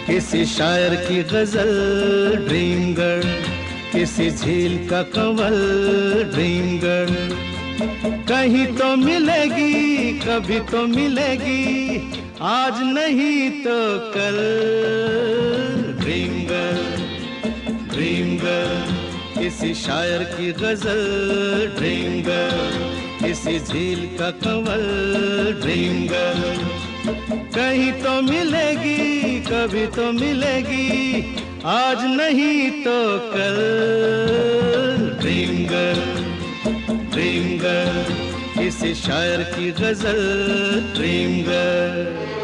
किसी शायर की गजल ड्रीम गर्ल, किसी झील का कंवल ड्रीम गर्ल। कहीं तो मिलेगी, कभी तो मिलेगी, आज नहीं तो कल। ड्रीम गर्ल, ड्रीम गर्ल, किसी शायर की गजल ड्रीम गर्ल, किसी झील का कंवल ड्रीम गर्ल। कहीं तो मिलेगी, कभी तो मिलेगी, आज नहीं तो कल। ड्रीम गर्ल, ड्रीम गर्ल, किसी शायर की गजल ड्रीम गर्ल।